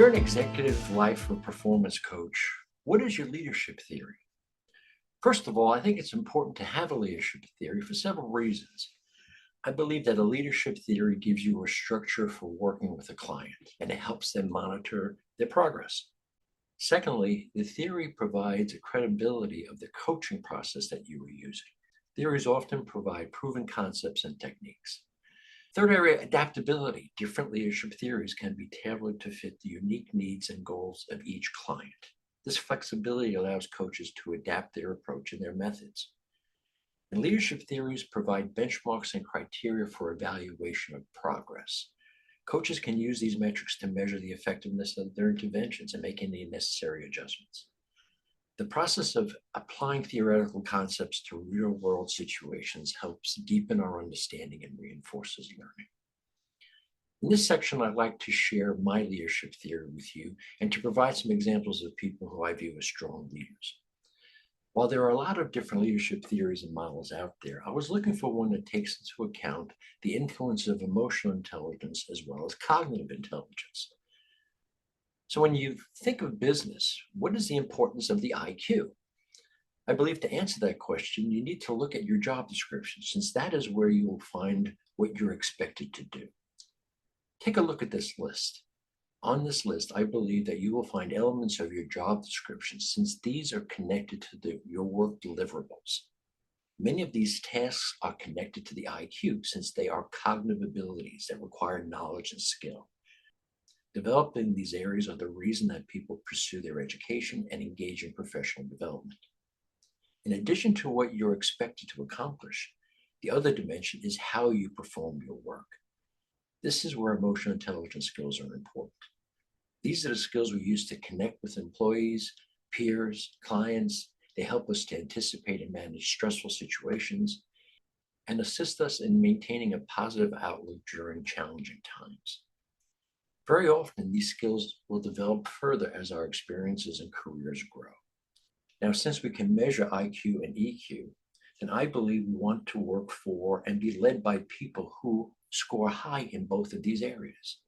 you're an executive life or performance coach, what is your leadership theory? First of all, I think it's important to have a leadership theory for several reasons. I believe that a leadership theory gives you a structure for working with a client and it helps them monitor their progress. Secondly, the theory provides a credibility of the coaching process that you are using. Theories often provide proven concepts and techniques. Third area, adaptability. Different leadership theories can be tailored to fit the unique needs and goals of each client. This flexibility allows coaches to adapt their approach and their methods. And leadership theories provide benchmarks and criteria for evaluation of progress. Coaches can use these metrics to measure the effectiveness of their interventions and make any necessary adjustments. The process of applying theoretical concepts to real-world situations helps deepen our understanding and reinforces learning. In this section, I'd like to share my leadership theory with you and to provide some examples of people who I view as strong leaders. While there are a lot of different leadership theories and models out there, I was looking for one that takes into account the influence of emotional intelligence as well as cognitive intelligence. So when you think of business, what is the importance of the IQ? I believe to answer that question, you need to look at your job description, since that is where you will find what you're expected to do. Take a look at this list. On this list, I believe that you will find elements of your job description, since these are connected to your work deliverables. Many of these tasks are connected to the IQ, since they are cognitive abilities that require knowledge and skill. Developing these areas are the reason that people pursue their education and engage in professional development. In addition to what you're expected to accomplish, the other dimension is how you perform your work. This is where emotional intelligence skills are important. These are the skills we use to connect with employees, peers, clients. They help us to anticipate and manage stressful situations and assist us in maintaining a positive outlook during challenging times. Very often, these skills will develop further as our experiences and careers grow. Now, since we can measure IQ and EQ, then I believe we want to work for and be led by people who score high in both of these areas.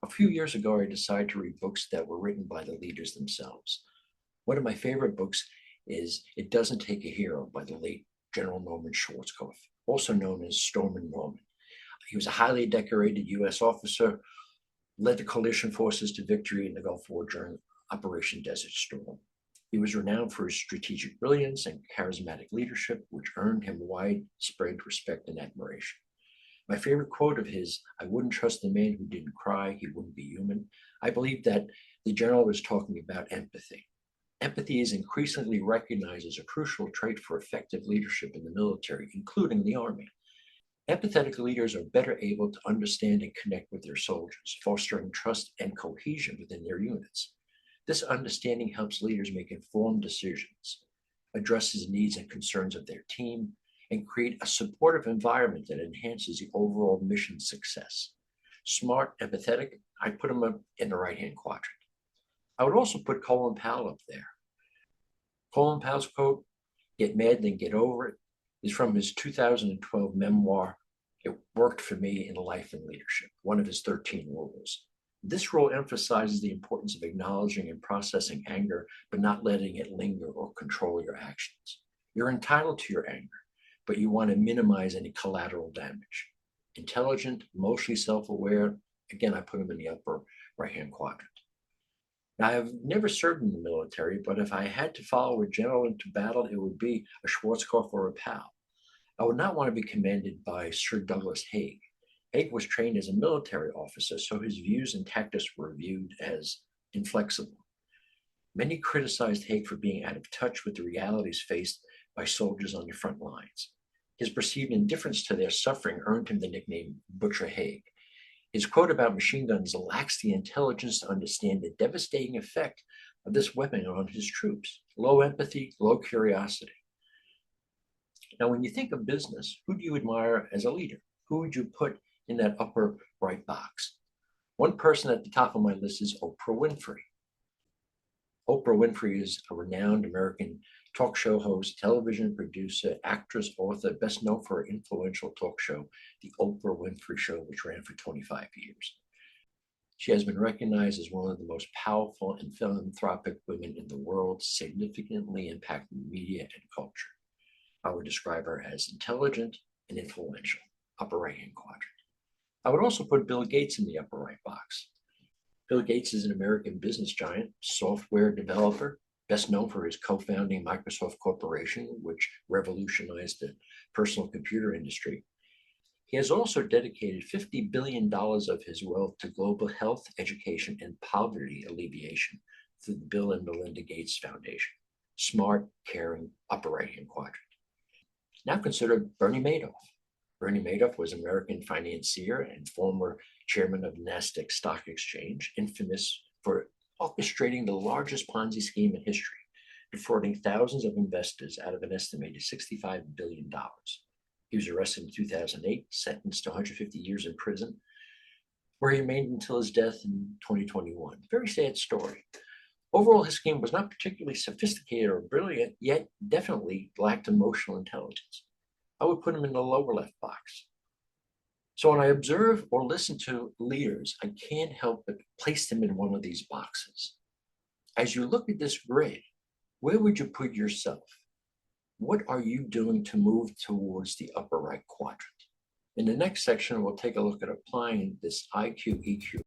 A few years ago, I decided to read books that were written by the leaders themselves. One of my favorite books is It Doesn't Take a Hero by the late General Norman Schwarzkopf, also known as Stormin' Norman. He was a highly decorated U.S. officer, led the coalition forces to victory in the Gulf War during Operation Desert Storm. He was renowned for his strategic brilliance and charismatic leadership, which earned him widespread respect and admiration. My favorite quote of his, "I wouldn't trust a man who didn't cry, he wouldn't be human." I believe that the general was talking about empathy. Empathy is increasingly recognized as a crucial trait for effective leadership in the military, including the Army. Empathetic leaders are better able to understand and connect with their soldiers, fostering trust and cohesion within their units. This understanding helps leaders make informed decisions, addresses needs and concerns of their team, and create a supportive environment that enhances the overall mission success. Smart, empathetic, I put them up in the right-hand quadrant. I would also put Colin Powell up there. Colin Powell's quote, "Get mad, then get over it," is from his 2012 memoir, It Worked for Me in Life and Leadership, one of his 13 rules. This rule emphasizes the importance of acknowledging and processing anger, but not letting it linger or control your actions. You're entitled to your anger, but you want to minimize any collateral damage. Intelligent, emotionally self-aware, again, I put them in the upper right-hand quadrant. Now, I've never served in the military, but if I had to follow a general into battle, it would be a Schwarzkopf or a Powell. I would not want to be commanded by Sir Douglas Haig. Haig was trained as a military officer, so his views and tactics were viewed as inflexible. Many criticized Haig for being out of touch with the realities faced by soldiers on the front lines. His perceived indifference to their suffering earned him the nickname Butcher Haig. His quote about machine guns lacks the intelligence to understand the devastating effect of this weapon on his troops. Low empathy, low curiosity. Now, when you think of business, who do you admire as a leader? Who would you put in that upper right box? One person at the top of my list is Oprah Winfrey. Oprah Winfrey is a renowned American talk show host, television producer, actress, author, best known for her influential talk show, The Oprah Winfrey Show, which ran for 25 years. She has been recognized as one of the most powerful and philanthropic women in the world, significantly impacting media and culture. I would describe her as intelligent and influential, upper right-hand quadrant. I would also put Bill Gates in the upper right box. Bill Gates is an American business giant, software developer, best known for his co-founding Microsoft Corporation, which revolutionized the personal computer industry. He has also dedicated $50 billion of his wealth to global health, education, and poverty alleviation through the Bill and Melinda Gates Foundation. Smart, caring, upper right-hand quadrant. Now consider Bernie Madoff. Bernie Madoff was an American financier and former chairman of NASDAQ Stock Exchange, infamous for orchestrating the largest Ponzi scheme in history, defrauding thousands of investors out of an estimated $65 billion. He was arrested in 2008, sentenced to 150 years in prison, where he remained until his death in 2021. Very sad story. Overall, his scheme was not particularly sophisticated or brilliant, yet definitely lacked emotional intelligence. I would put him in the lower left box. So when I observe or listen to leaders, I can't help but place them in one of these boxes. As you look at this grid, where would you put yourself? What are you doing to move towards the upper right quadrant? In the next section, we'll take a look at applying this IQ, EQ,